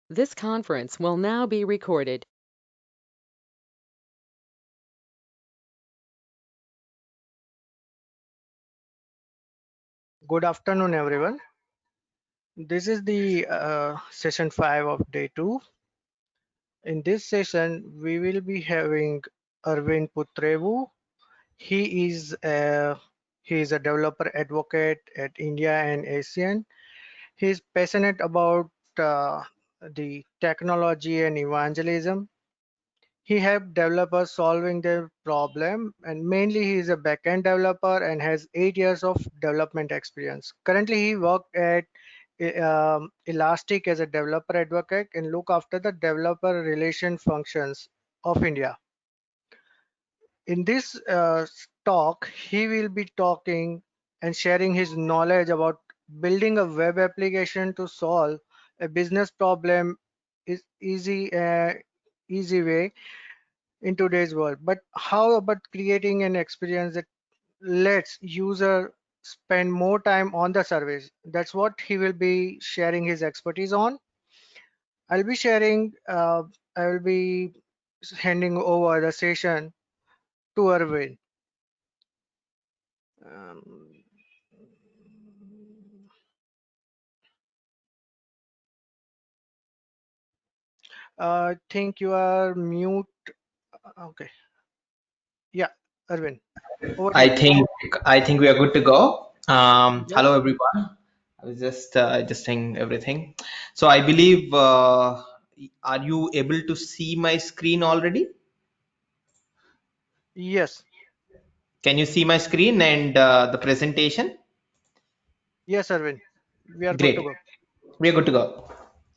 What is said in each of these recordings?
This conference will now be recorded. Good afternoon, everyone. This is the session 5 of day 2. In this session, we will be having Arvind Putrevu. He is a, he is a developer advocate at India and ASEAN. He is passionate about the technology and evangelism. He helped developers solving their problem, and mainly he is a backend developer and has 8 years of development experience. Currently, he works at Elastic as a developer advocate and look after the developer relation functions of India. In this talk, he will be talking and sharing his knowledge about building a web application to solve a business problem is easy way in today's world. But how about creating an experience that lets user spend more time on the service? That's what he will be sharing his expertise on. I'll be sharing, I will be handing over the session to Arvind. Um, I think you are mute. Okay. Yeah, Arvind, over to I you. think I think we are good to go. Yes. Hello everyone. I was just saying everything. So I believe, are you able to see my screen already? Yes. Can you see my screen and the presentation? Yes, Arvind. We are good to Great. go. We are good to go.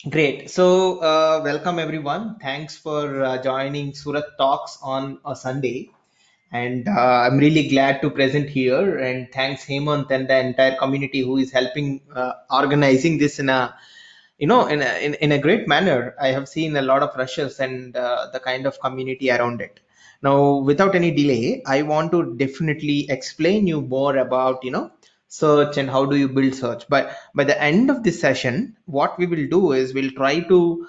Great. So welcome everyone. Thanks for joining Surat Talks on a Sunday. And I'm really glad to present here. And thanks Hemant and the entire community who is helping organizing this in a in a great manner. I have seen a lot of rushes and the kind of community around it. Now, without any delay, I want to definitely explain you more about search and how do you build search. But by the end of this session, what we will do is we'll try to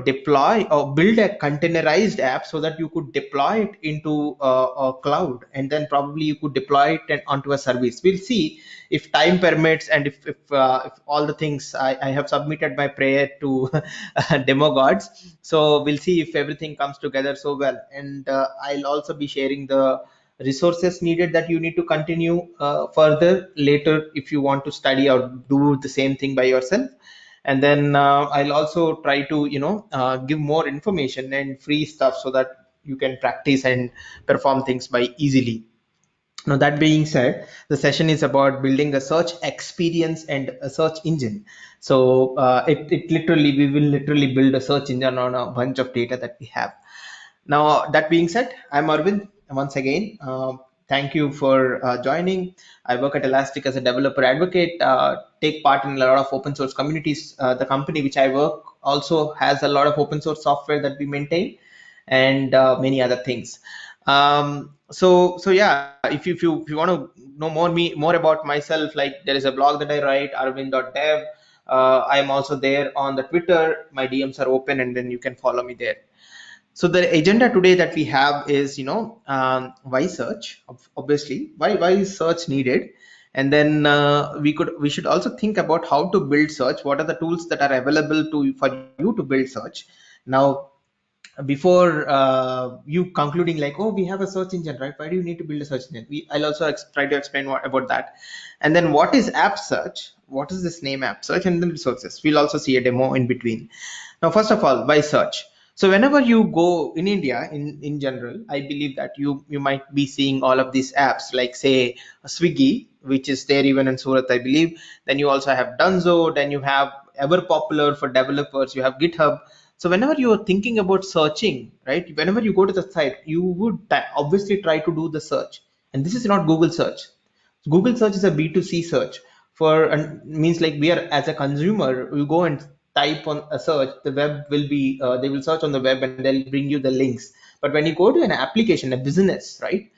deploy or build a containerized app so that you could deploy it into a cloud, and then probably you could deploy it onto a service. We'll see if time permits, and if all the things I have submitted my prayer to demo gods. So we'll see if everything comes together so well. And I'll also be sharing the resources needed that you need to continue further later if you want to study or do the same thing by yourself. And then I'll also try to give more information and free stuff so that you can practice and perform things by easily. Now, that being said, the session is about building a search experience and a search engine. So it literally, we will literally build a search engine on a bunch of data that we have. Now, that being said, I'm Arvind once again. Thank you for joining. I work at Elastic as a developer advocate, take part in a lot of open source communities. The company which I work also has a lot of open source software that we maintain, and many other things. So yeah, if you want to know more about myself, like there is a blog that I write, arvind.dev. I'm also there on the Twitter. My DMs are open, and then you can follow me there. So the agenda today that we have is, why search? Obviously, why is search needed? And then we should also think about how to build search. What are the tools that are available to for you to build search? Now, before you concluding like, oh, we have a search engine, right? Why do you need to build a search engine? I'll also try to explain about that. And then what is app search? What is this name app search? And then resources. We'll also see a demo in between. Now, first of all, why search? So whenever you go in India, in general, I believe that you might be seeing all of these apps, like say Swiggy, which is there even in Surat, I believe. Then you also have Dunzo. Then you have ever popular for developers. You have GitHub. So whenever you are thinking about searching, right? Whenever you go to the site, you would obviously try to do the search, and this is not Google search. Google search is a B2C search for, and means like we are as a consumer, you go and type on a search, the web will be, they will search on the web and they'll bring you the links. But when you go to an application, a business, right?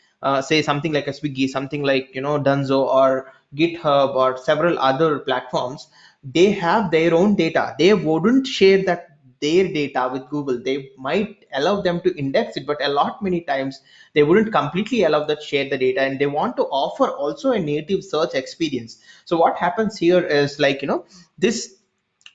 Say something like a Swiggy, something like, Dunzo or GitHub or several other platforms, they have their own data. They wouldn't share that their data with Google. They might allow them to index it, but a lot many times they wouldn't completely allow that share the data, and they want to offer also a native search experience. So what happens here is like, this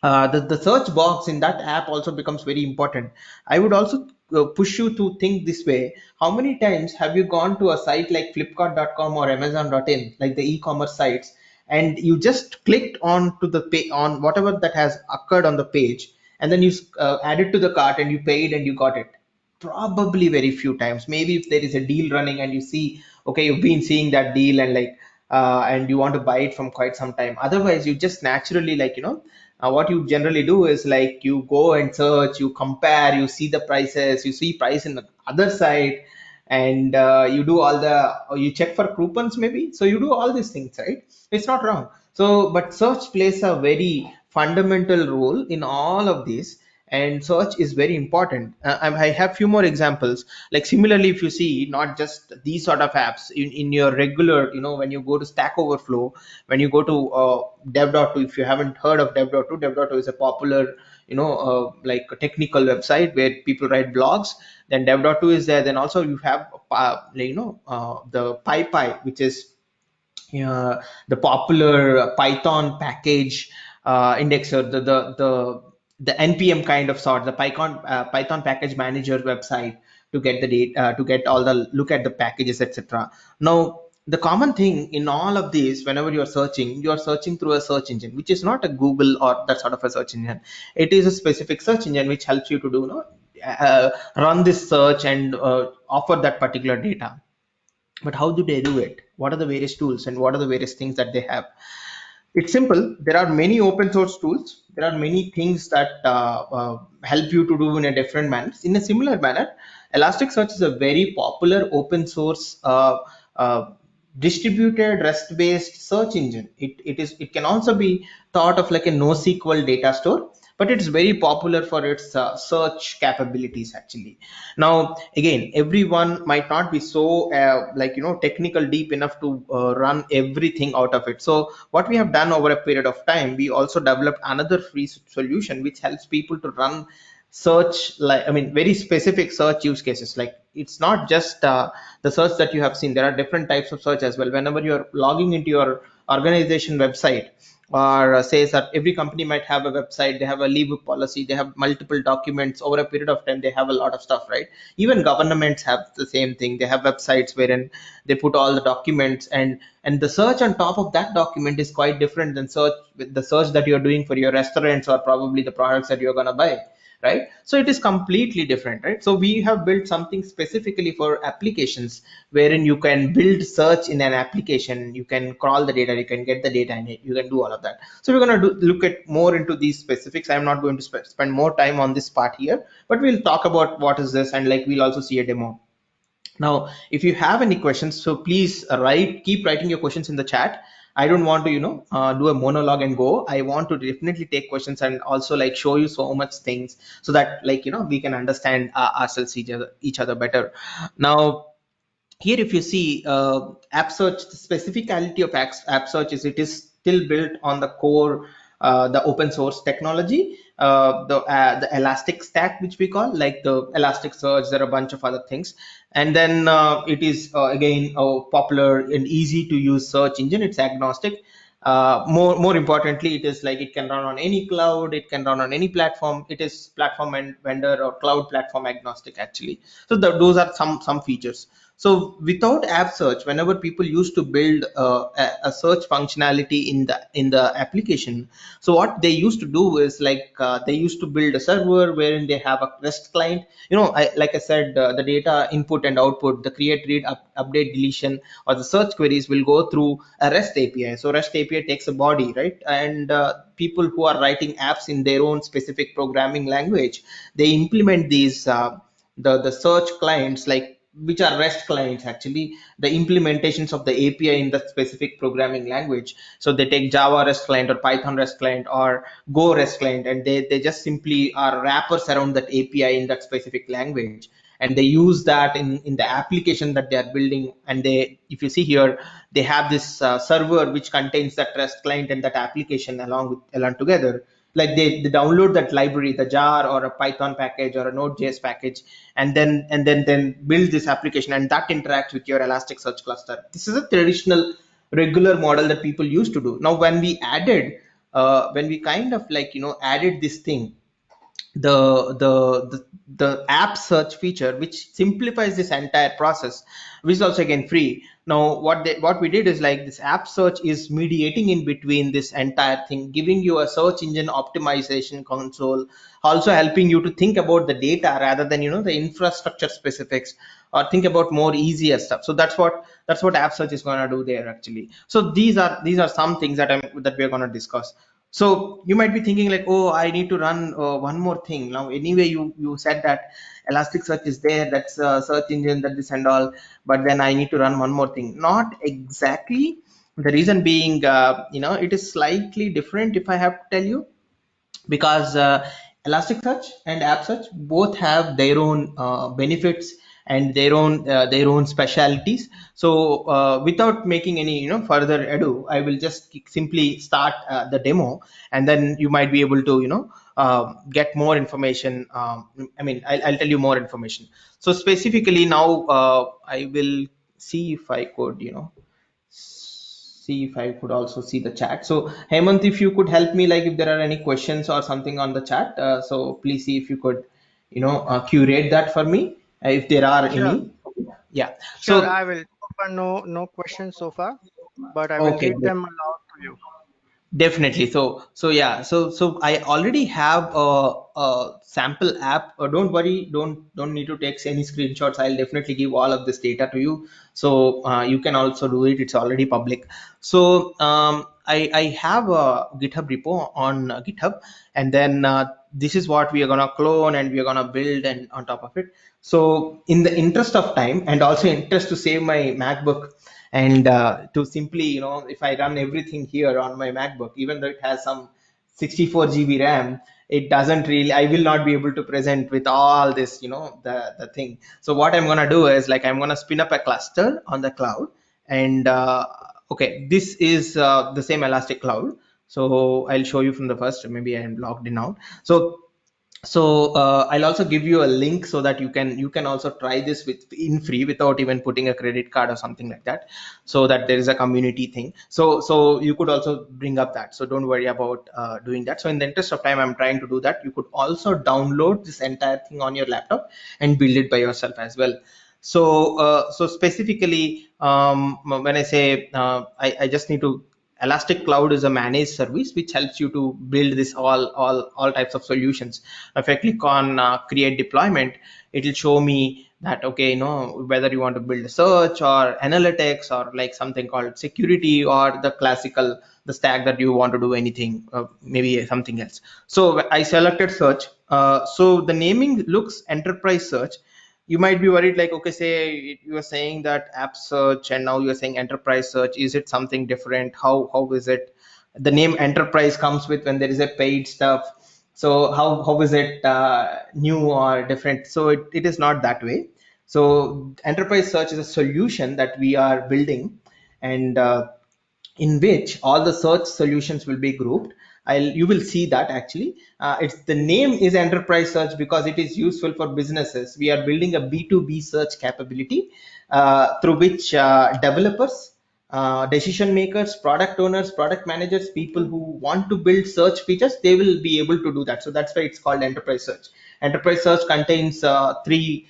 the search box in that app also becomes very important. I would also push you to think this way. How many times have you gone to a site like flipkart.com or amazon.in, like the e-commerce sites, and you just clicked on to the pay on whatever that has occurred on the page, and then you added to the cart and you paid and you got it? Probably very few times. Maybe if there is a deal running and you see, okay, you've been seeing that deal, and like and you want to buy it from quite some time. Otherwise, you just naturally, like, what you generally do is like you go and search, you compare, you see the prices, you see price in the other side, and you do all the, or you check for coupons maybe. So you do all these things, right? It's not wrong. So, but search plays a very fundamental role in all of this, and search is very important. I have few more examples. Like similarly, if you see not just these sort of apps in your regular, when you go to Stack Overflow, when you go to dev.to, if you haven't heard of dev.to, dev.to is a popular, like a technical website where people write blogs. Then dev.to is there. Then also you have the PyPy, which is the popular Python package indexer, the npm kind of sort, the Python package manager website, to get the data, to get all the look at the packages, etc. Now, the common thing in all of these, whenever you are searching through a search engine, which is not a Google or that sort of a search engine. It is a specific search engine which helps you to do, run this search and offer that particular data. But how do they do it? What are the various tools and what are the various things that they have? It's simple. There are many open source tools. There are many things that help you to do in a different manner. In a similar manner, Elasticsearch is a very popular open source uh, distributed REST-based search engine. It can also be thought of like a NoSQL data store, but it's very popular for its search capabilities actually. Now, again, everyone might not be so technical deep enough to run everything out of it. So what we have done over a period of time, we also developed another free solution which helps people to run search, like, I mean, very specific search use cases. Like, it's not just the search that you have seen. There are different types of search as well. Whenever you're logging into your organization website, or says that every company might have a website, they have a leave policy, they have multiple documents. Over a period of time, they have a lot of stuff, right? Even governments have the same thing. They have websites wherein they put all the documents, and the search on top of that document is quite different than the search that you're doing for your restaurants or probably the products that you're going to buy, right? So it is completely different, right? So we have built something specifically for applications wherein you can build search in an application, you can crawl the data, you can get the data in it, you can do all of that. So we're going to look at more into these specifics. I'm not going to spend more time on this part here, but we'll talk about what is this, and like we'll also see a demo. Now, if you have any questions, so please keep writing your questions in the chat. I don't want to, do a monologue and go. I want to definitely take questions and also like show you so much things so that like, we can understand ourselves, each other better. Now, here, if you see app search, the specificality of app search is it is still built on the core, the open source technology, the Elastic Stack, which we call, like the Elasticsearch. There are a bunch of other things, and then it is again a popular and easy to use search engine. It's agnostic. More importantly, it is like it can run on any cloud, it can run on any platform. It is platform and vendor or cloud platform agnostic actually. So those are some features. So without app search, whenever people used to build a search functionality in the application, so what they used to do is like they used to build a server wherein they have a REST client. Like I said, the data input and output, the create, read, update, deletion, or the search queries will go through a REST API. So REST API takes a body, right? And people who are writing apps in their own specific programming language, they implement these the search clients, like, which are REST clients actually, the implementations of the API in the specific programming language. So they take Java REST client or Python REST client or Go REST client, and they just simply are wrappers around that API in that specific language, and they use that in the application that they are building. And they, if you see here, they have this server which contains that REST client and that application along together. like they download that library, the jar or a Python package or a Node.js package, and then build this application, and that interacts with your Elasticsearch cluster. This is a traditional regular model that people used to do. Now when we added when we kind of like added this thing, the app search feature, which simplifies this entire process, which is also again free. Now what we did is like this app search is mediating in between this entire thing, giving you a search engine optimization console, also helping you to think about the data rather than the infrastructure specifics, or think about more easier stuff. So that's what app search is going to do there actually. So these are some things that we're going to discuss. So you might be thinking like, oh, I need to run one more thing. Now, anyway, you said that Elasticsearch is there, that's a search engine, that this and all, but then I need to run one more thing. Not exactly. The reason being, it is slightly different if I have to tell you, because Elasticsearch and AppSearch both have their own benefits and their own specialities. So without making any further ado, I will just simply start the demo, and then you might be able to get more information. I'll tell you more information. So specifically now, I will see if I could see if I could also see the chat. So Hemant, if you could help me, like if there are any questions or something on the chat, so please see if you could, curate that for me, if there are Sure, any. Yeah. sure. So I will. So far, no questions so far, but I will okay. read them aloud to you. Definitely. So yeah. So I already have a sample app. Don't worry. Don't need to take any screenshots. I'll definitely give all of this data to you, so you can also do it. It's already public. So I have a GitHub repo on GitHub, and then this is what we are gonna clone and we are gonna build and on top of it. So in the interest of time and also interest to save my MacBook, and to simply if I run everything here on my MacBook, even though it has some 64 GB RAM, it doesn't really, I will not be able to present with all this the thing. So what I'm going to do is like I'm going to spin up a cluster on the cloud, and okay, this is the same Elastic Cloud. So I'll show you from the first. Maybe I'm logged in now. So I'll also give you a link so that you can also try this with in free without even putting a credit card or something like that, so that there is a community thing. So you could also bring up that, so don't worry about doing that. So in the interest of time, I'm trying to do that. You could also download this entire thing on your laptop and build it by yourself as well. So specifically, when I say I just need to, Elastic Cloud is a managed service which helps you to build this all types of solutions. If I click on create deployment, it will show me that, okay, whether you want to build a search or analytics or like something called security, or the classical, the stack that you want to do anything, maybe something else. So I selected search. So the naming looks enterprise search. You might be worried like, okay, say you are saying that app search and now you're saying enterprise search, is it something different? How is it? The name enterprise comes with when there is a paid stuff. So how is it new or different? So it is not that way. So enterprise search is a solution that we are building, and in which all the search solutions will be grouped. You will see that actually it's the name is enterprise search because it is useful for businesses. We are building a B2B search capability through which developers, decision makers, product owners, product managers, people who want to build search features, they will be able to do that. So that's why it's called enterprise search. Enterprise search contains three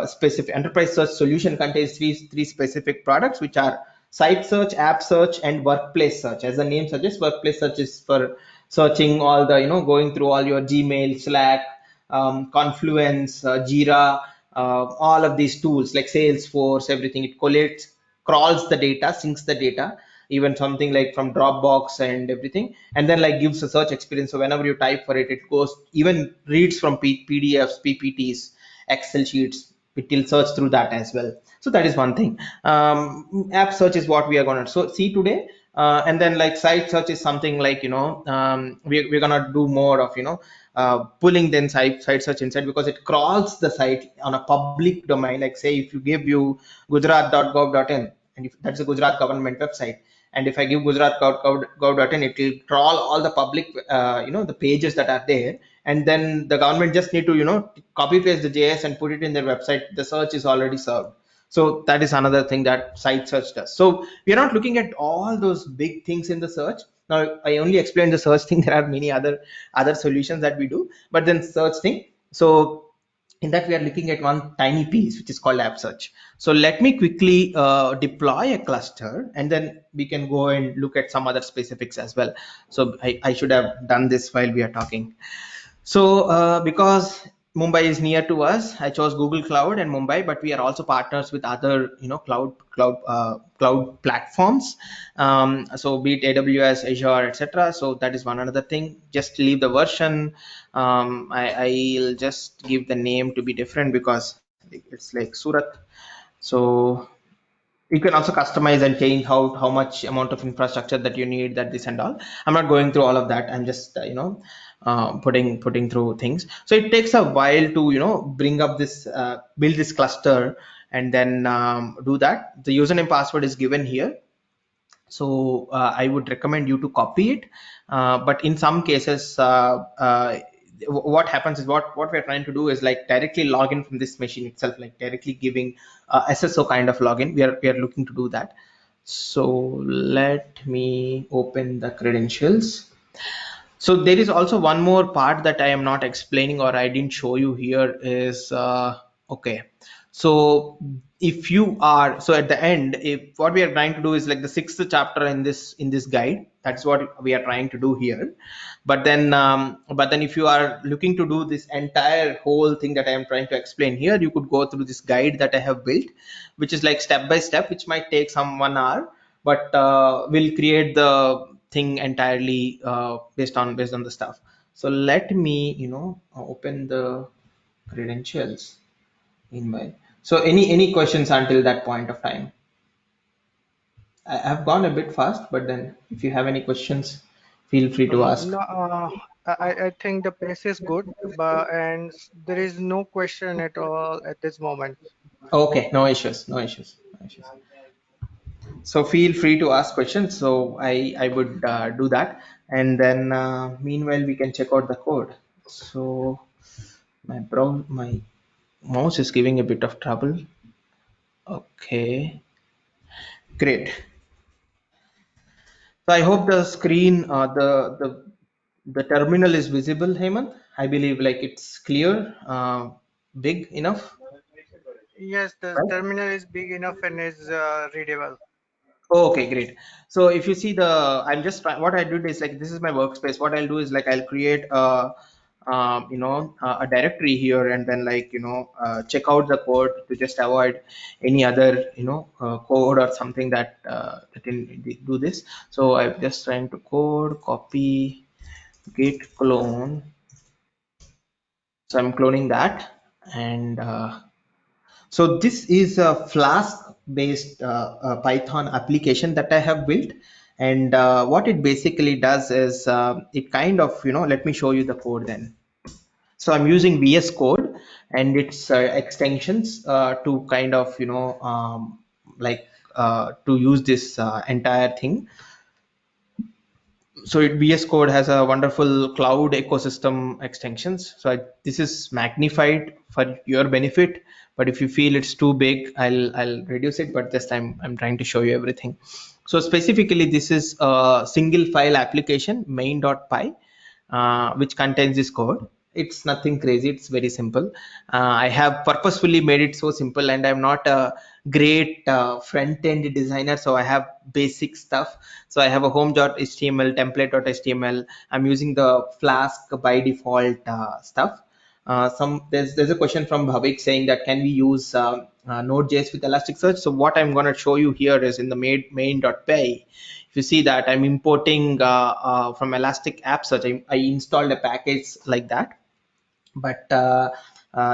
specific enterprise search solution contains three specific products, which are site search, app search, and workplace search. As the name suggests, workplace search is for searching all the, going through all your Gmail, Slack, Confluence, Jira, all of these tools like Salesforce, everything. It collates, crawls the data, syncs the data, even something like from Dropbox and everything, and then like gives a search experience. So whenever you type for it, it goes, even reads from PDFs, PPTs, Excel sheets, it will search through that as well. So that is one thing. App search is what we are going to see today. And then like site search is something like, we're going to do more of, pulling then site search inside, because it crawls the site on a public domain. Like say if you give you gujarat.gov.in, and if that's a Gujarat government website, and if I give gujarat.gov.in, it will crawl all the public the pages that are there, and then the government just need to copy paste the JS and put it in their website. The search is already served. So that is another thing that site search does. So we are not looking at all those big things in the search. Now I only explained the search thing. There are many other solutions that we do, but then search thing. So in that we are looking at one tiny piece which is called app search. So let me quickly deploy a cluster, and then we can go and look at some other specifics as well. So I should have done this while we are talking. So because Mumbai is near to us, I chose Google Cloud and Mumbai, but we are also partners with other cloud platforms. So be it AWS, Azure, etc. So that is one another thing. Just leave the version. I'll just give the name to be different because it's like Surat. So you can also customize and change how much amount of infrastructure that you need, that this and all. I'm not going through all of that. I'm just putting through things. So it takes a while to bring up this build this cluster, and then do that. The username password is given here. So I would recommend you to copy it, but in some cases what happens is what we're trying to do is like directly log in from this machine itself, like directly giving SSO kind of login. We are looking to do that. So let me open the credentials. So there is also one more part that I am not explaining or I didn't show you here is okay. So if you are, so at the end, if what we are trying to do is like the sixth chapter in this guide, that's what we are trying to do here. But then if you are looking to do this entire whole thing that I am trying to explain here, you could go through this guide that I have built, which is like step by step, which might take some 1 hour, but we'll create the thing entirely based on the stuff. So let me open the credentials in my. So any questions until that point of time? I've gone a bit fast, but then if you have any questions, feel free to ask. No, I think the pace is good, but there is no question at all at this moment. Okay, no issues, no issues, no issues. So feel free to ask questions. So I would do that, and then meanwhile we can check out the code. So my mouse is giving a bit of trouble. Okay, great. So I hope the screen, the terminal is visible, Hemant. I believe like it's clear, big enough, Yes, the right? terminal is big enough and is readable. Okay, great. So if you see I'm just trying, what I did is like, this is my workspace. What I'll do is like, I'll create a directory here, and then like, check out the code to just avoid any other, code or something that can do this. So I'm just trying to code, copy, git clone. So I'm cloning that. And so this is a Flask based Python application that I have built. And what it basically does is it kind of, let me show you the code then. So I'm using VS Code and its extensions to kind of, like to use this entire thing. So VS Code has a wonderful cloud ecosystem extensions. So this is magnified for your benefit, but if you feel it's too big, I'll reduce it. But just I'm trying to show you everything. So specifically, this is a single file application main.py, which contains this code. It's nothing crazy. It's very simple. I have purposefully made it so simple, and I'm not a great front-end designer, so I have basic stuff. So I have a home.html, template.html. I'm using the Flask by default stuff. There's a question from Bhavik saying that can we use Node.js with Elasticsearch? So what I'm going to show you here is in the main.py. If you see that I'm importing from Elastic App Search, I installed a package like that, but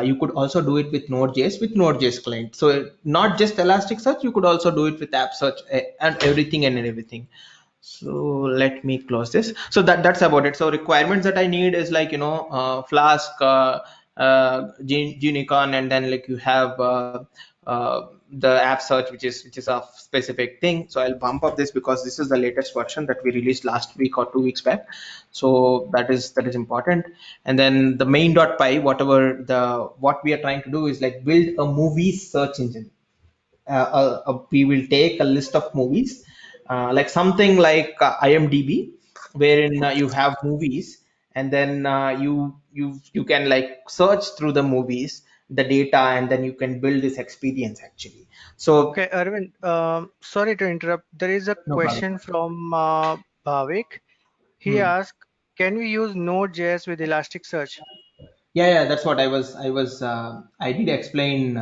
you could also do it with Node.js with Node.js client. So not just Elasticsearch, you could also do it with App Search and everything. So let me close this. So that's about it. So requirements that I need is like Flask, Gnicon, and then like you have the app search, which is a specific thing. So I'll bump up this because this is the latest version that we released last week or 2 weeks back. So that is important. And then the main.py, what we are trying to do is like build a movie search engine. We will take a list of movies, like something like IMDb, wherein you have movies, and then you can like search through the movies, the data, and then you can build this experience actually. So Okay, Arvind, sorry to interrupt. There is a no problem. question from Bhavik. He Hmm. asked, can we use Node.js with Elasticsearch? Yeah, that's what I did explain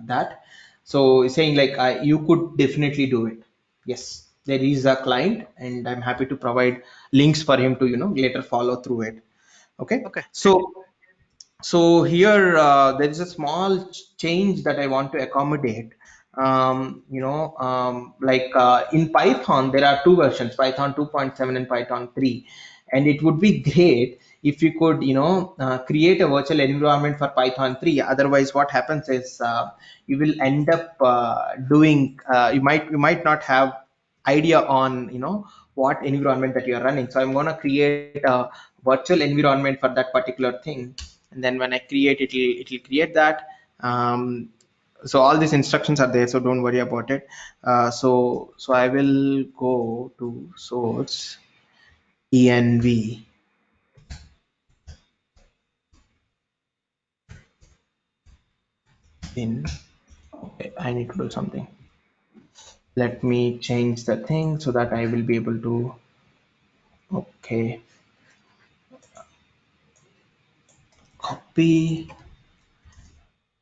that. So saying like you could definitely do it. Yes, there is a client, and I'm happy to provide links for him to later follow through it. Okay, Okay, thank you. so here there is a small change that I want to accommodate. Like in Python, there are two versions, Python 2.7 and Python 3. And it would be great if you could, create a virtual environment for Python 3. Otherwise, what happens is you will end up you might not have idea on, what environment that you are running. So I'm going to create a virtual environment for that particular thing, and then when I create it, it'll create that. So all these instructions are there, so don't worry about it. So I will go to source env in. Okay, I need to do something. Let me change the thing so that I will be able to. Okay, copy.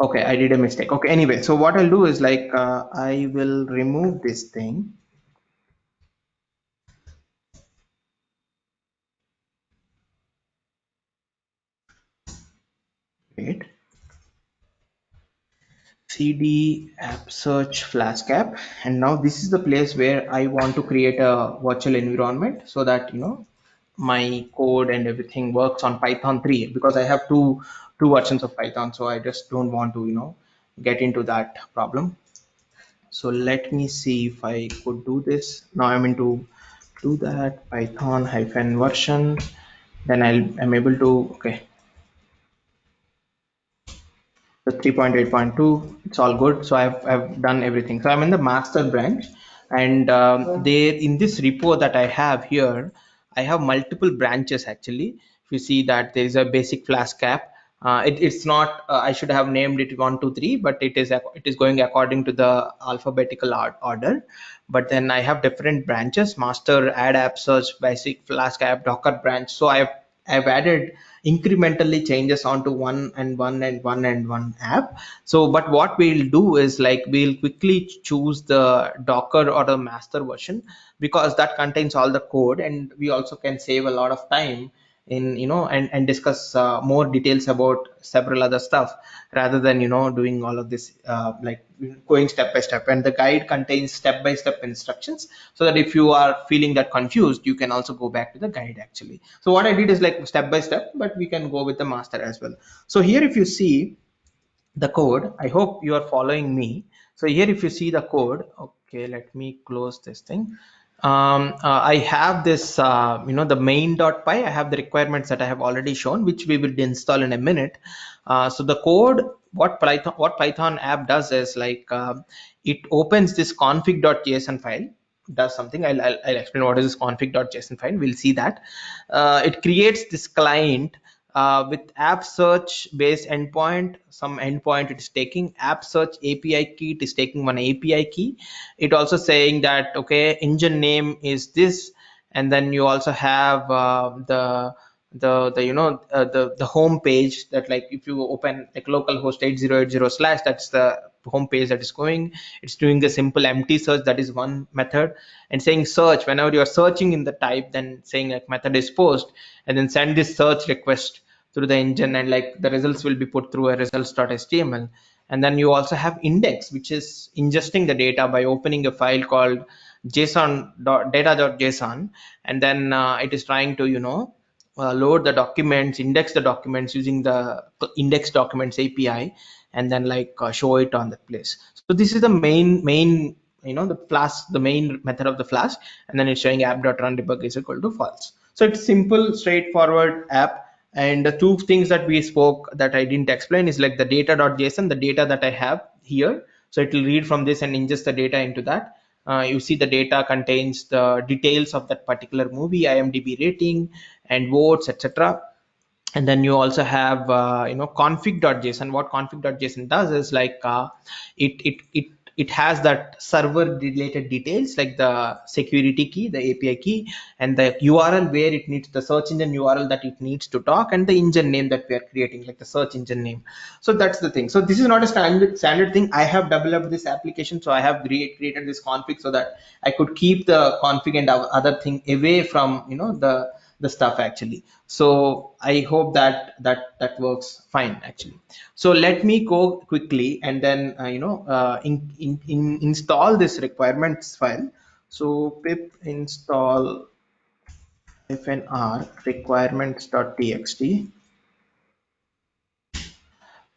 Okay, I did a mistake. Okay, anyway, so what I'll do is like I will remove this thing. Wait. CD app search Flask app, and now this is the place where I want to create a virtual environment so that my code and everything works on Python 3, because I have two versions of Python, so I just don't want to get into that problem. So let me see if I could do this. Now I'm into do that Python hyphen version, then I'm able to. Okay, the 3.8.2, it's all good. So I've done everything. So I'm in the master branch, and there in this repo that I have here, I have multiple branches actually. If you see that there is a basic Flask app, it's not I should have named it 1 2 3, but it is going according to the alphabetical order. But then I have different branches: master, add app search, basic, Flask app, Docker branch. So I've added incrementally changes onto one and one and one and one app. So but what we'll do is like we'll quickly choose the Docker or the master version, because that contains all the code, and we also can save a lot of time in and discuss more details about several other stuff, rather than doing all of this like going step by step. And the guide contains step by step instructions, so that if you are feeling that confused, you can also go back to the guide actually. So what I did is like step by step, but we can go with the master as well. So here if you see the code, I hope you are following me. So here if you see the code, okay, let me close this thing. I have this the main.py. I have the requirements that I have already shown, which we will install in a minute. So the code, what Python app does is like it opens this config.json file, does something. I'll explain what is this config.json file. We'll see that it creates this client with app search based endpoint. Some endpoint it is taking app search API key, it is taking one API key. It also saying that okay, engine name is this, and then you also have the home page, that like if you open like localhost 8080 slash, that's the home page that is going. It's doing a simple empty search, that is one method. And saying search, whenever you are searching in the type, then saying like method is post, and then send this search request through the engine, and like the results will be put through a results.html. And then you also have index, which is ingesting the data by opening a file called json data.json, and then it is trying to load the documents, index the documents using the index documents API, and then like show it on that place. So this is the main the Flask, the main method of the Flask, and then it's showing app.run debug is equal to false. So it's simple, straightforward app. And the two things that we spoke that I didn't explain is like the data.json, the data that I have here. So it will read from this and ingest the data into that. You see the data contains the details of that particular movie, IMDb rating and votes, etc. And then you also have config.json. What config.json does is like it has that server related details like the security key, the API key, and the URL where it needs, the search engine URL that it needs to talk, and the engine name that we are creating, like the search engine name. So that's the thing. So this is not a standard thing. I have developed this application, so I have created this config so that I could keep the config and other thing away from the stuff actually. So I hope that works fine actually. So let me go quickly and then install this requirements file. So pip install -r requirements.txt,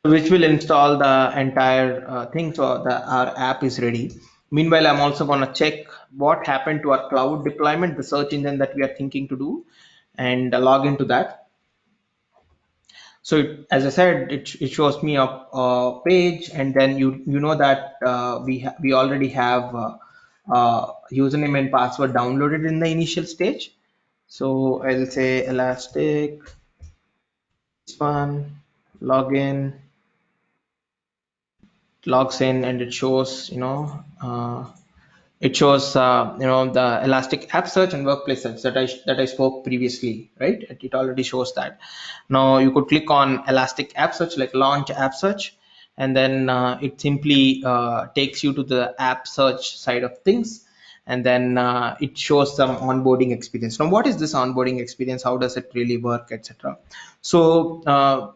which will install the entire thing, so our app is ready. Meanwhile, I'm also going to check what happened to our cloud deployment, the search engine that we are thinking to do, and log into that. So as I said, it shows me a page, and then you know that we already have username and password downloaded in the initial stage. So I'll say elastic, this one, login, logs in, and it shows the Elastic App Search and Workplace Search that I spoke previously, right? It already shows that. Now you could click on Elastic App Search, like launch App Search, and then it simply takes you to the app search side of things, and then it shows some onboarding experience. Now what is this onboarding experience, how does it really work, etc. So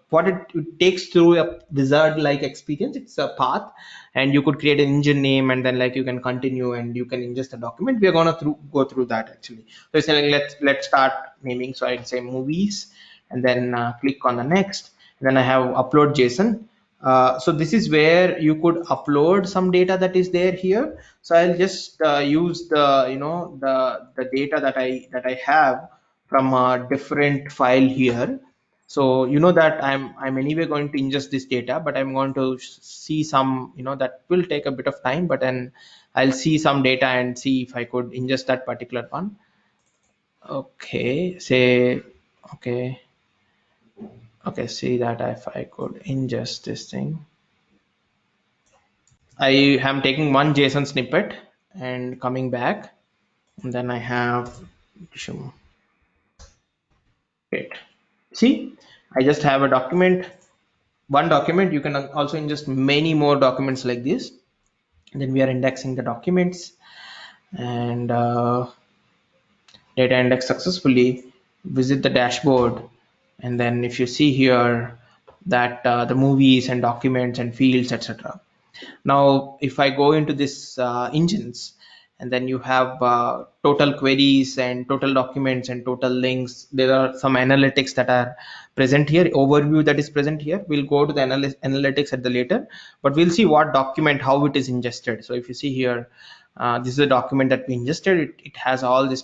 what it takes through a wizard like experience, it's a path, and you could create an engine name, and then like you can continue and you can ingest the document. We are going to go through that actually. So it's like let's start naming. So I'd say movies, and then click on the next, and then I have upload JSON. So this is where you could upload some data that is there here. So I'll just use the data that I have from a different file here. So you know that I'm anyway going to ingest this data, but I'm going to see some, that will take a bit of time, but then I'll see some data and see if I could ingest that particular one. Okay, say okay. Okay, see that if I could ingest this thing. I am taking one JSON snippet and coming back, and then I have wait. See, I just have a document, one document. You can also ingest many more documents like this. And then we are indexing the documents, and data index successfully. Visit the dashboard, and then if you see here that the movies and documents and fields, etc. Now if I go into this engines, and then you have total queries and total documents and total links, there are some analytics that are present here, overview that is present here. We'll go to the analytics at the later, but we'll see what document, how it is ingested. So if you see here, this is a document that we ingested. It has all these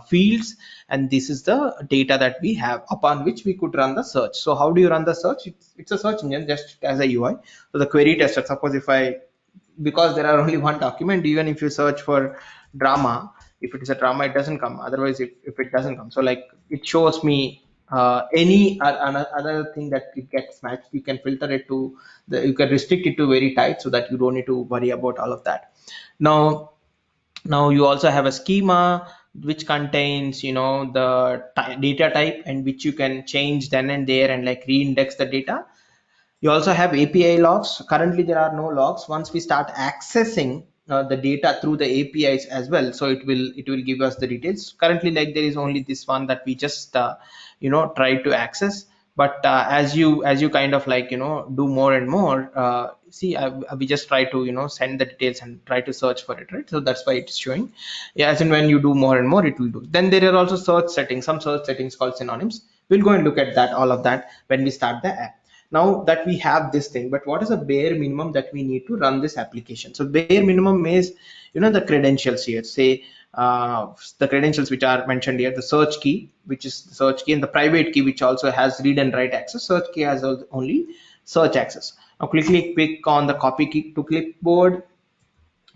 fields, and this is the data that we have upon which we could run the search. So how do you run the search? It's a search engine just as a UI. So the query tester, suppose if because there are only one document, even if you search for drama, if it is a drama, it doesn't come. Otherwise, if it doesn't come, so like it shows me any other thing that it gets matched. You can filter it to you can restrict it to very tight, so that you don't need to worry about all of that. Now you also have a schema which contains the data type, and which you can change then and there and like reindex the data. You also have API logs. Currently there are no logs. Once we start accessing the data through the APIs as well, so it will give us the details. Currently, like, there is only this one that we just try to access. But as you kind of like do more and more, we just try to send the details and try to search for it, right? So that's why it's showing. Yeah, as in when you do more and more, it will do. Then there are also search settings, some search settings called synonyms. We'll go and look at that, all of that, when we start the app. Now that we have this thing, but what is the bare minimum that we need to run this application? So bare minimum is, the credentials here. Say the credentials which are mentioned here, the search key, which is the search key, and the private key, which also has read and write access. Search key has only search access. Now quickly click on the copy key to clipboard,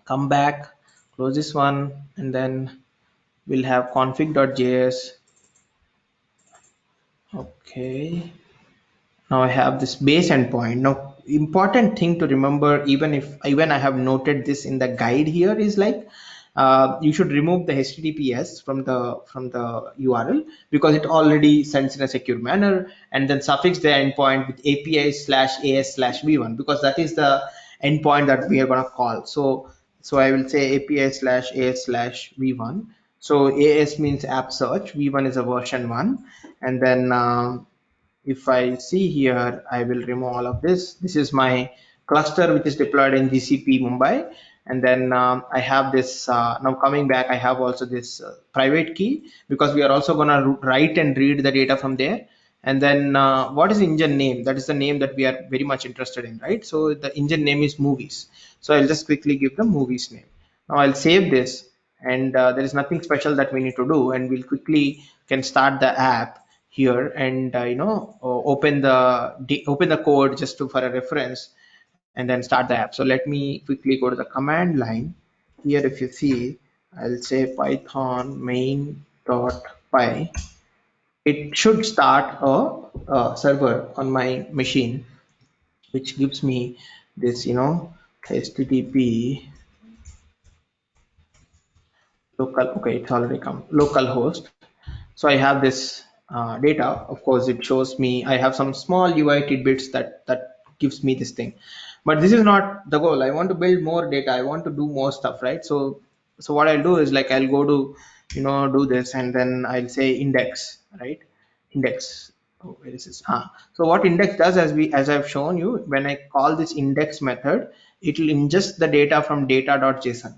come back, close this one, and then we'll have config.js. Okay, now I have this base endpoint. Now important thing to remember, even I have noted this in the guide here, is like you should remove the https from the url, because it already sends in a secure manner, and then suffix the endpoint with api/as/v1, because that is the endpoint that we are going to call. So I will say api/as/v1. So as means app search, v1 is a version 1, and then if I see here, I will remove all of this. This is my cluster which is deployed in GCP Mumbai. And then I have this, now coming back, I have also this private key, because we are also going to write and read the data from there. And then what is engine name? That is the name that we are very much interested in, right? So the engine name is movies. So I'll just quickly give the movies name. Now I'll save this, and there is nothing special that we need to do, and we'll quickly can start the app here, and open the code just to for a reference, and then start the app. So let me quickly go to the command line here. If you see, I'll say python main.py. It should start a server on my machine, which gives me this, http local. Okay, it's already come, localhost. So I have this data. Of course, it shows me I have some small UI tidbits that gives me this thing, but this is not the goal. I want to build more data. I want to do more stuff, right? So what I'll do is, like, I'll go to do this, and then I'll say index, right? Index. Oh, where is this? So what index does, as I've shown you, when I call this index method, it will ingest the data from data.json.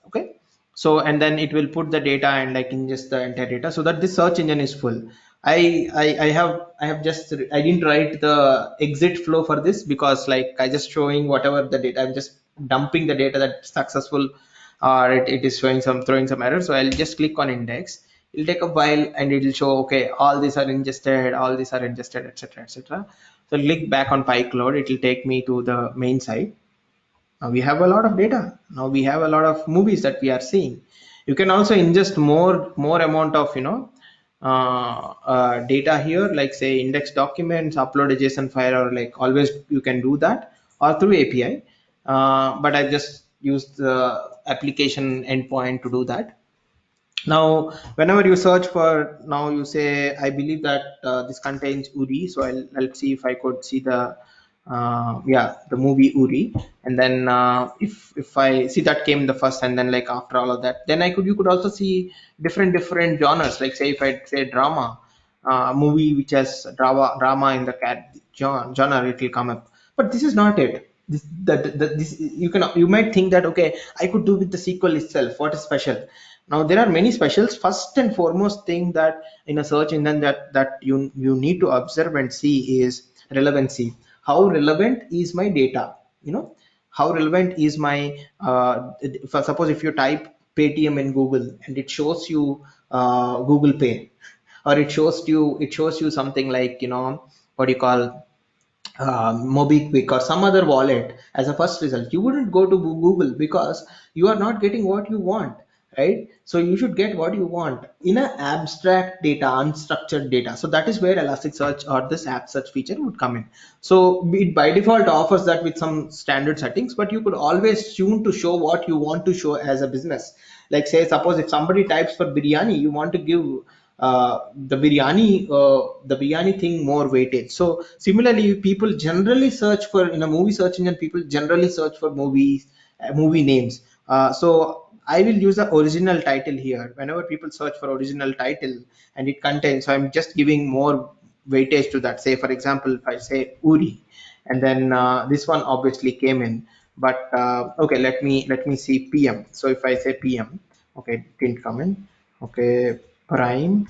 Okay, so and then it will put the data and like ingest the entire data, so that this search engine is full. I have just, I didn't write the exit flow for this, because like I just showing whatever the data, I'm just dumping the data that's successful, or it is showing some, throwing some error. So I'll just click on index. It'll take a while, and it will show, okay, all these are ingested, all these are ingested, etc., etc. So click back on PyCloud. It will take me to the main site. Now we have a lot of data. Now we have a lot of movies that we are seeing. You can also ingest more amount of data here, like say index documents, upload a JSON file, or like always you can do that, or through API. But I just used the application endpoint to do that. Now whenever you search for, now you say, I believe that this contains uri, so I'll see if I could see the yeah, the movie uri. And then if I see, that came the first, and then like after all of that, then you could also see different genres, like say if I say drama, movie which has drama in the cat genre, it will come up. But this is not it. This you might think that, okay, I could do with the SQL itself. What is special? Now there are many specials. First and foremost thing that in a search engine that you need to observe and see is relevancy. How relevant is my data? How relevant is my for suppose if you type Paytm in Google, and it shows you Google Pay, or it shows you something like, what do you call, MobiKwik or some other wallet as a first result, you wouldn't go to Google, because you are not getting what you want, right? So you should get what you want in an abstract data, unstructured data. So that is where Elasticsearch or this app search feature would come in. So it by default offers that with some standard settings, but you could always tune to show what you want to show as a business. Like say, suppose if somebody types for biryani, you want to give the biryani thing more weightage. So similarly, people generally search for, in a movie search engine, people generally search for movie names. So I will use the original title here whenever people search for original title, and it contains, so I'm just giving more weightage to that. Say for example, if I say uri, and then this one obviously came in, but okay, let me see PM. So if I say PM, okay, it didn't come in. Okay, prime,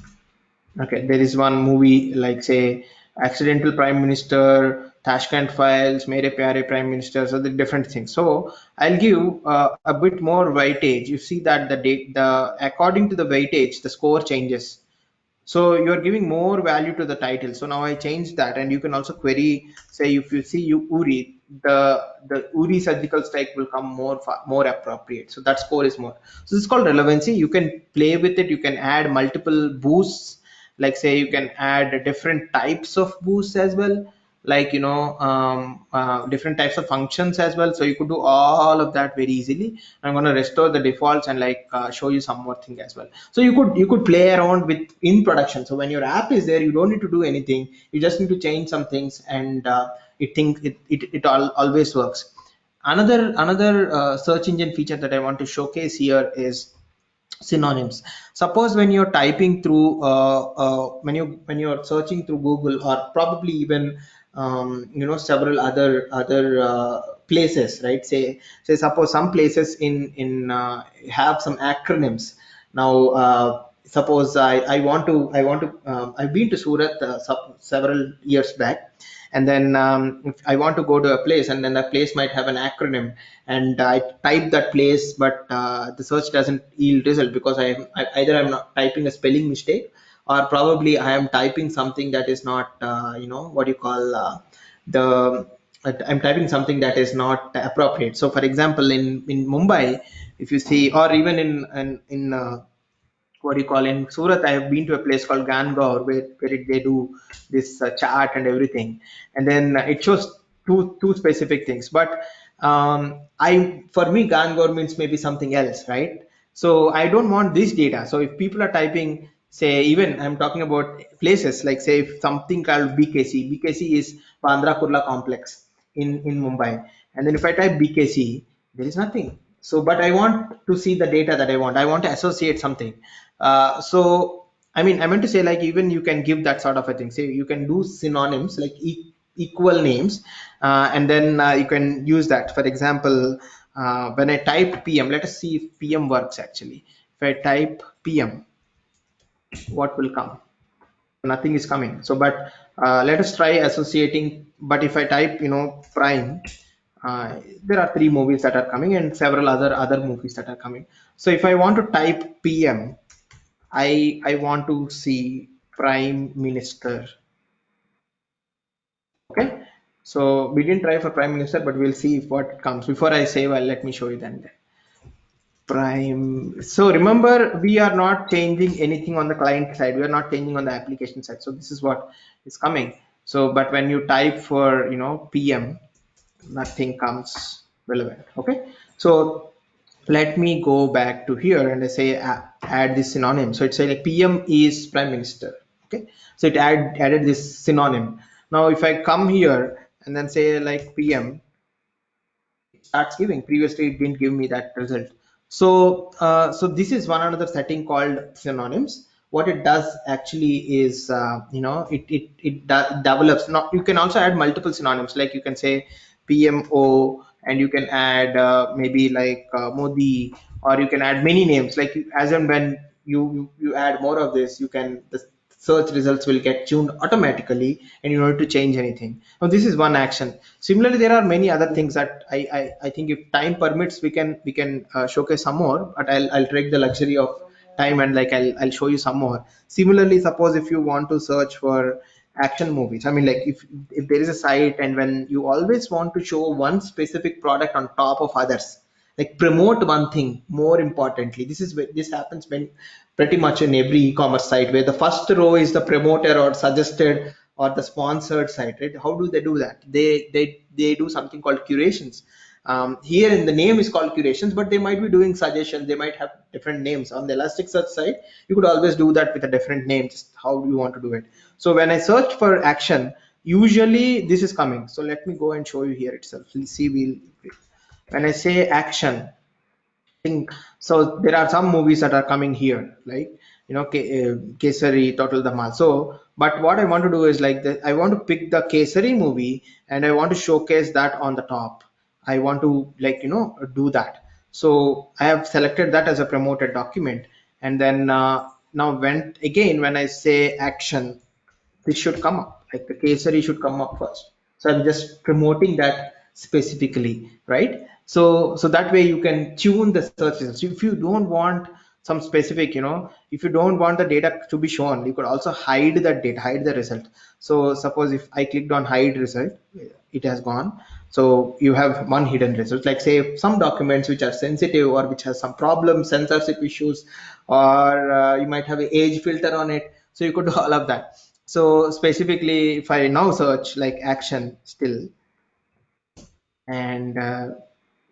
Okay, there is one movie like say Accidental Prime Minister, Tashkent Files, Mere Pyare Prime Minister, so the different things. So I'll give a bit more weightage. You see that the according to the weightage, the score changes. So you're giving more value to the title. So now I changed that, and you can also query. Say if you see you Uri, the Uri surgical strike will come more appropriate. So that score is more. So this is called relevancy. You can play with it. You can add multiple boosts. Like say you can add different types of boosts as well, like different types of functions as well. So you could do all of that very easily. I'm going to restore the defaults and show you some more thing as well. So you could play around with in production. So when your app is there, you don't need to do anything. You just need to change some things, and it always works. Another search engine feature that I want to showcase here is synonyms. Suppose when you're typing through when you're searching through Google, or probably even several other places, right? Say suppose some places in have some acronyms. Now suppose I want to I've been to Surat several years back, and then if I want to go to a place, and then the place might have an acronym, and I type that place, but the search doesn't yield result because either I'm not typing a spelling mistake, or probably I am typing something that is not what you call the I'm typing something that is not appropriate. So for example, in Mumbai, if you see, or even in what do you call, in Surat, I have been to a place called Gangaur, where they do this chart and everything, and then it shows two specific things. But I for me, Gangaur means maybe something else, right? So I don't want this data. So if people are typing, say, even I'm talking about places like say if something called BKC, BKC is Bandra Kurla complex in Mumbai, and then if I type BKC, there is nothing. So but I want to see the data that I want to associate something. So I meant to say, like, even you can give that sort of a thing. Say you can do synonyms like equal names, and then you can use that. For example, when I type PM, let us see if PM works actually. If I type PM, what will come? Nothing is coming. So but let us try associating. But if I type Prime, there are three movies that are coming, and several other movies that are coming. So if I want to type PM, I want to see Prime Minister. Okay, so we didn't try for Prime Minister, but we'll see if what comes. Before I save, let me show you then. Prime. So remember, we are not changing anything on the client side. We are not changing on the application side. So this is what is coming. So, but when you type for PM, nothing comes relevant. Okay. So let me go back to here, and I say add this synonym. So it say like PM is Prime Minister. Okay. So it added this synonym. Now if I come here and then say like PM, starts giving. Previously it didn't give me that result. So so this is one another setting called synonyms. What it does actually is develops. Now you can also add multiple synonyms, like you can say PMO, and you can add maybe like Modi, or you can add many names, like as and when you add more of this, you can the search results will get tuned automatically, and you don't need to change anything. Now this is one action. Similarly, there are many other things that I think if time permits, we can showcase some more, but I'll take the luxury of time, and like I'll show you some more. Similarly, suppose if you want to search for action movies, I mean, like if there is a site, and when you always want to show one specific product on top of others, like promote one thing more importantly. This happens when pretty much in every e-commerce site, where the first row is the promoter or suggested or the sponsored site, right? How do they do that? They do something called curations. Here in the name is called curations, but they might be doing suggestions. They might have different names. On the Elasticsearch site, you could always do that with a different name, just how do you want to do it. So when I search for action, usually this is coming. So let me go and show you here itself. We'll see. When I say action, think, so there are some movies that are coming here, like Kesari, Total Dhamal. So but what I want to do is like I want to pick the Kesari movie, and I want to showcase that on the top. I want to do that. So I have selected that as a promoted document, and then now when I say action, this should come up, like the Kesari should come up first. So I'm just promoting that specifically, right? So that way you can tune the search results. If you don't want some specific, if you don't want the data to be shown, you could also hide that data, hide the result. So suppose if I clicked on hide result, it has gone. So you have one hidden result, like say some documents which are sensitive or which has some problems, censorship issues, or you might have an age filter on it. So you could do all of that. So specifically, if I now search like action still, and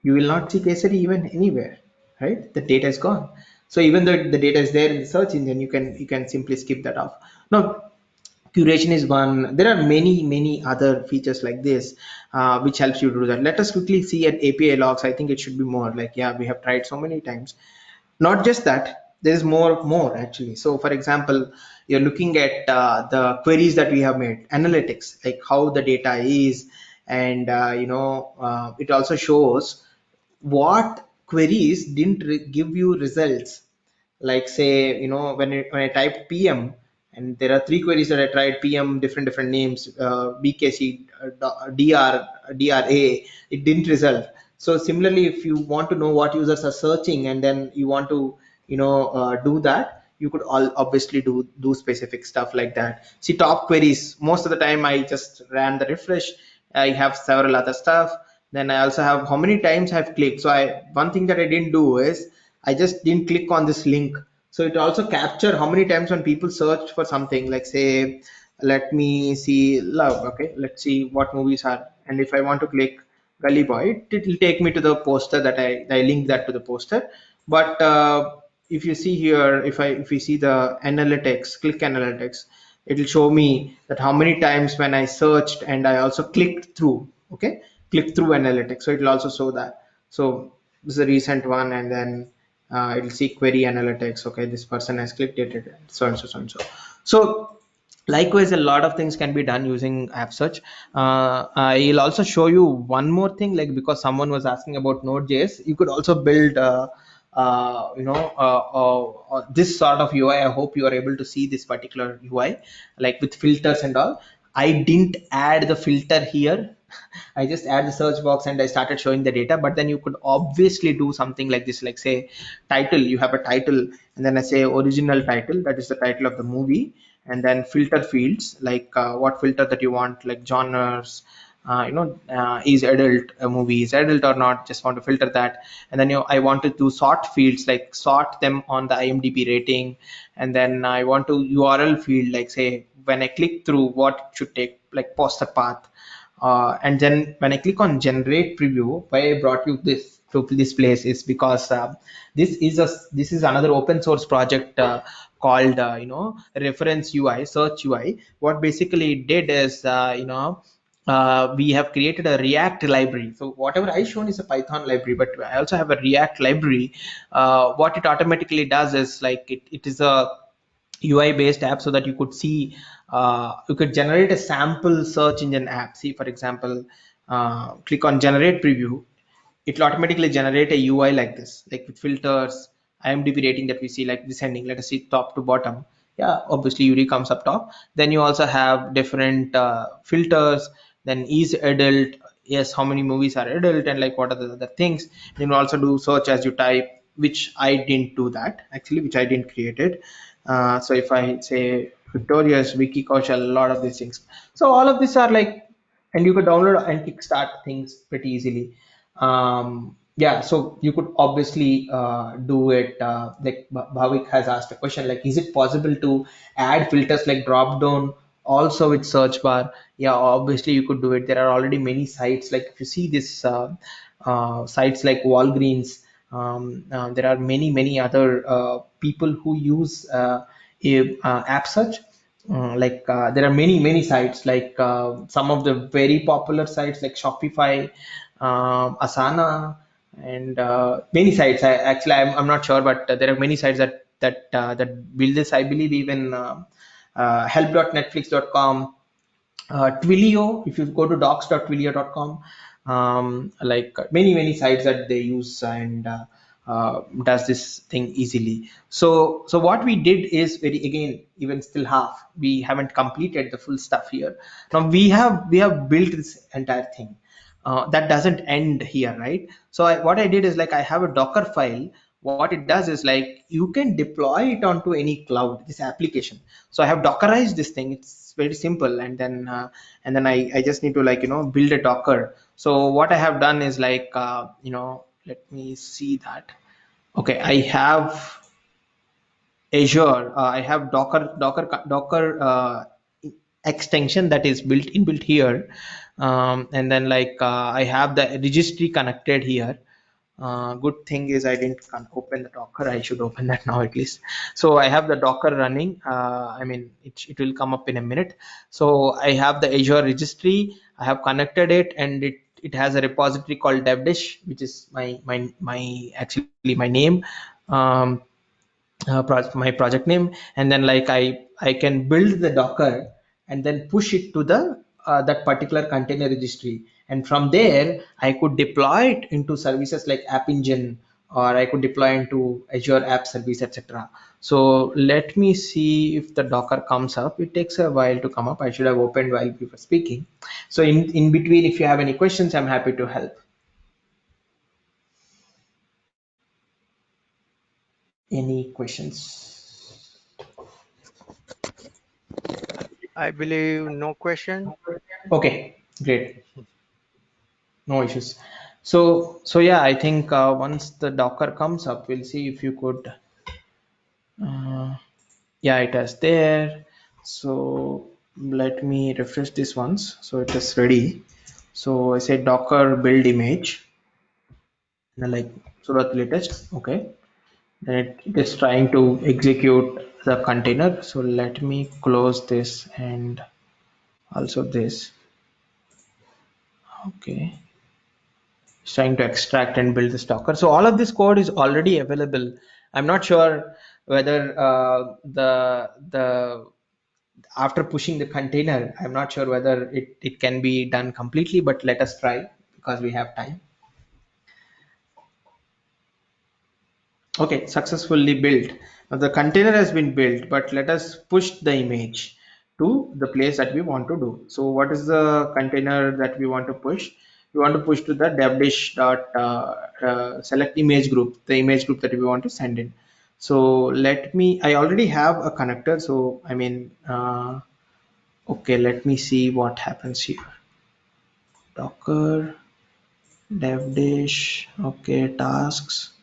you will not see Kesari even anywhere, right? The data is gone. So even though the data is there in the search engine, you can simply skip that off. Now, curation is one. There are many other features like this, which helps you do that. Let us quickly see at API logs. I think it should be more. Like, yeah, we have tried so many times. Not just that, there's more actually. So for example, you're looking at the queries that we have made, analytics, like how the data is, and it also shows what queries didn't give you results. Like say, when I typed PM, and there are three queries that I tried: PM, different names, BKC, DRA, it didn't result. So similarly, if you want to know what users are searching, and then you want to do that, you could all obviously do specific stuff like that. See, top queries, most of the time I just ran the refresh. I have several other stuff. Then I also have how many times I've clicked. So one thing that I didn't do is I just didn't click on this link. So it also capture how many times when people search for something, like say, let me see love. Okay, let's see what movies are. And if I want to click Gully Boy, it will take me to the poster that I link that to the poster. But if you see here, if we see the analytics, click analytics, it will show me that how many times when I searched and I also clicked through. Okay, click through analytics. So it will also show that. So this is a recent one, and then it'll see query analytics. Okay, this person has clicked it, so and so, so and so. So likewise, a lot of things can be done using app search. I'll also show you one more thing, like because someone was asking about Node.js, you could also build this sort of UI. I hope you are able to see this particular UI, like with filters and all. I didn't add the filter here. I just add the search box and I started showing the data. But then you could obviously do something like this, like say title, you have a title, and then I say original title, that is the title of the movie, and then filter fields, like what filter that you want, like genres, is adult, a movie is adult or not, just want to filter that. And then I want to do sort fields, like sort them on the IMDb rating. And then I want to URL field, like say when I click through, what should take, like poster path. And then when I click on generate preview, why I brought you this to this place is because this is another open source project called reference UI, search UI. What basically it did is we have created a React library. So whatever I shown is a Python library, but I also have a React library. What it automatically does is, like, it is a UI based app, so that you could see, you could generate a sample search engine app. See, for example, click on generate preview, it will automatically generate a UI like this, like with filters, IMDb rating that we see, like descending. Let us see top to bottom. Yeah, obviously URI comes up top. Then you also have different filters. Then is adult, yes, how many movies are adult, and like what are the other things. Then you also do search as you type, which I didn't do that actually, which I didn't create it. So if I say Victorious, Vicky Kaushal, a lot of these things. So all of these are like, and you could download and kickstart things pretty easily. Yeah, so you could obviously do it. Like Bhavik has asked a question, like, is it possible to add filters like drop down also with search bar? Yeah, obviously you could do it. There are already many sites. Like if you see this sites like Walgreens, there are many other people who use app search. There are many sites, like some of the very popular sites like Shopify, Asana, and many sites. I'm not sure, but there are many sites that build this. I believe even help.netflix.com, Twilio. If you go to docs.twilio.com, like many sites that they use, and does this thing easily. So what we did is very, again, even still half. We haven't completed the full stuff here. Now we have built this entire thing. That doesn't end here, right? So what I did is, like, I have a Docker file. What it does is, like, you can deploy it onto any cloud, this application. So I have Dockerized this thing. It's very simple. And then I just need to, like, build a Docker. So what I have done is, like, let me see that. Okay, I have Azure. I have Docker extension that is built here. And then, like, I have the registry connected here. Good thing is I didn't open the Docker. I should open that now at least. So I have the Docker running. I mean, it will come up in a minute. So I have the Azure registry. I have connected it, and it has a repository called devdish, which is my actually my name. Um, my project name. And then, like, I can build the Docker and then push it to the that particular container registry, and from there I could deploy it into services like App Engine, or I could deploy into Azure App Service, etc. So let me see if the Docker comes up. It takes a while to come up. I should have opened while we were speaking. So in between, if you have any questions, I'm happy to help. Any questions? I believe no question. Okay, great. No issues. So yeah, I think once the Docker comes up, we'll see if you could. Uh, yeah, it is there. So let me refresh this once. So it is ready. So I say Docker build image, and then, like, Surat latest. Okay. Then it is trying to execute the container. So let me close this and also this. Okay. It's trying to extract and build this Docker. So all of this code is already available. I'm not sure whether the after pushing the container, I'm not sure whether it can be done completely, but let us try because we have time. Okay, successfully built. Now the container has been built, but let us push the image to the place that we want to do. So what is the container that we want to push? We want to push to the devdish dot select image group, the image group that we want to send in. So let me, I already have a connector. So I mean, okay, let me see what happens here. Docker, devdish, okay, tasks,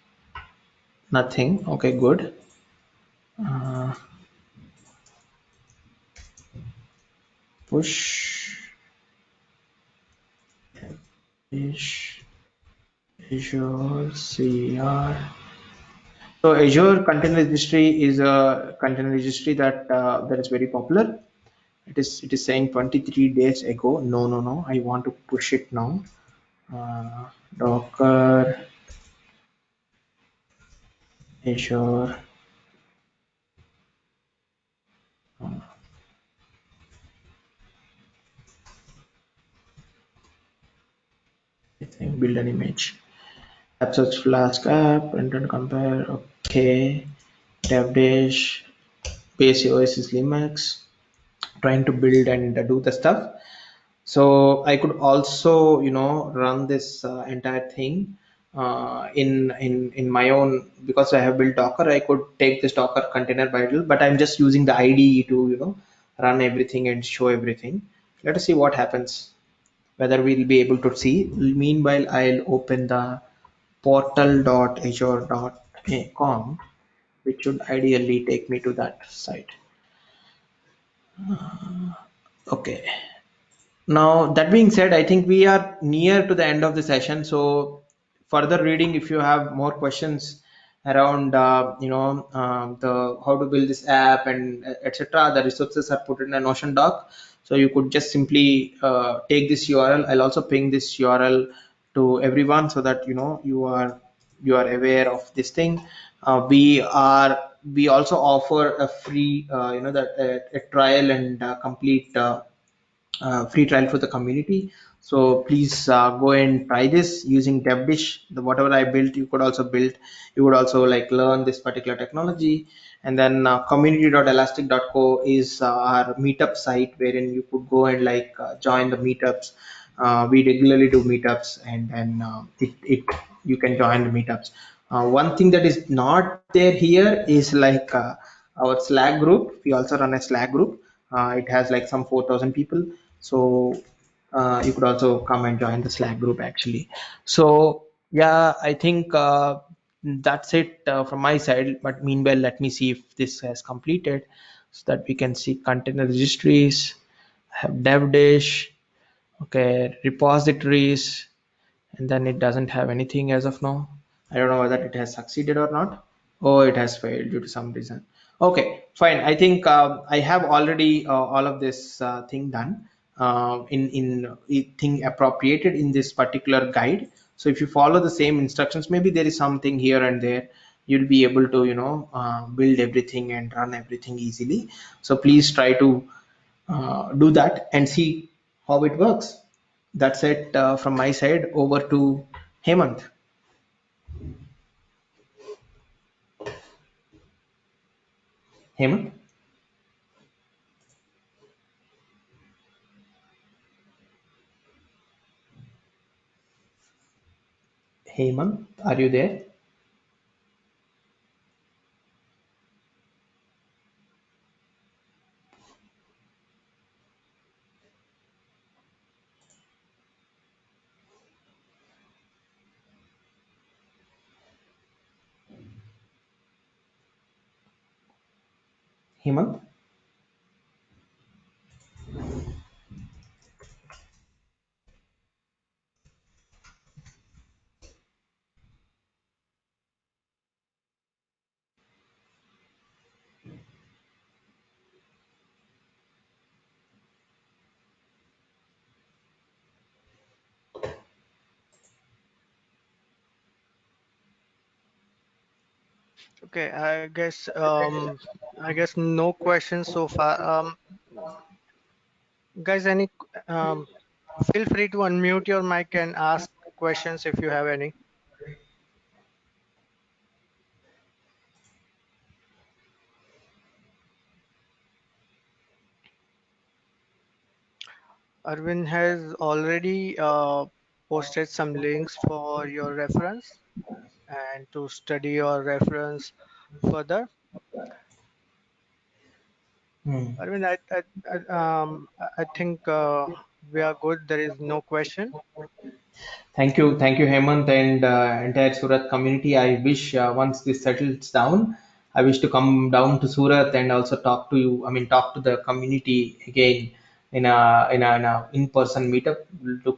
nothing. Okay, good. Uh, push is Azure CR. So Azure Container Registry is a container registry that is very popular. It is saying 23 days ago. No. I want to push it now. Docker Azure. I think build an image. App search Flask app and then compare. Okay. Devdish. Base OS is Linux. Trying to build and do the stuff. So I could also, run this entire thing in my own, because I have built Docker. I could take this Docker container bundle, but I'm just using the IDE to run everything and show everything. Let us see what happens, whether we'll be able to see. Meanwhile, I'll open the portal.azure.com, which should ideally take me to that site. Okay. Now, that being said, I think we are near to the end of the session. So, further reading, if you have more questions around, the how to build this app and etc., the resources are put in a Notion doc. So you could just simply take this URL. I'll also ping this URL to everyone so that you are aware of this thing. We also offer a free, that a trial and complete free trial for the community. So please go and try this using DevDish. Whatever I built, you could also build. You would also like learn this particular technology. And then community.elastic.co is our meetup site wherein you could go and like join the meetups. We regularly do meetups, and then it you can join the meetups. One thing that is not there here is like our Slack group. We also run a Slack group. It has like some 4,000 people. So you could also come and join the Slack group actually. So yeah, I think that's it from my side. But meanwhile, let me see if this has completed so that we can see container registries, have dev dish, okay, repositories, and then it doesn't have anything as of now. I don't know whether it has succeeded or not. Oh, it has failed due to some reason. Okay, fine. I think I have already all of this thing done in thing appropriated in this particular guide. So if you follow the same instructions, maybe there is something here and there. You'll be able to build everything and run everything easily. So please try to do that and see how it works. That's it from my side. Over to Hemant. Hemant, Hemant, are you there? Hemant, Okay, I guess no questions so far. Guys, feel free to unmute your mic and ask questions if you have any. Arvind has already posted some links for your reference and to study your reference further. hmm. Arvind, I think we are good. There is no question. Thank you, Hemant, and entire Surat community. I wish once this settles down, I wish to come down to Surat and also talk to you. I mean, talk to the community again in a in-person meetup.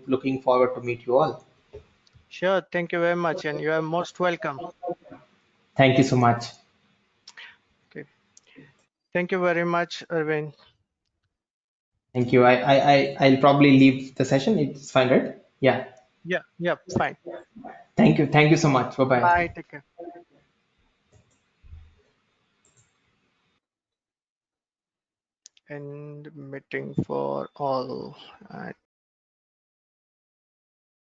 Looking forward to meet you all. Sure, thank you very much, and you are most welcome. Thank you so much. Okay, thank you very much, Arvind. Thank you. I'll probably leave the session. It's fine, right? Yeah. Yeah, yeah, fine. Thank you. Thank you so much. Bye bye. Bye, take care. And meeting for all.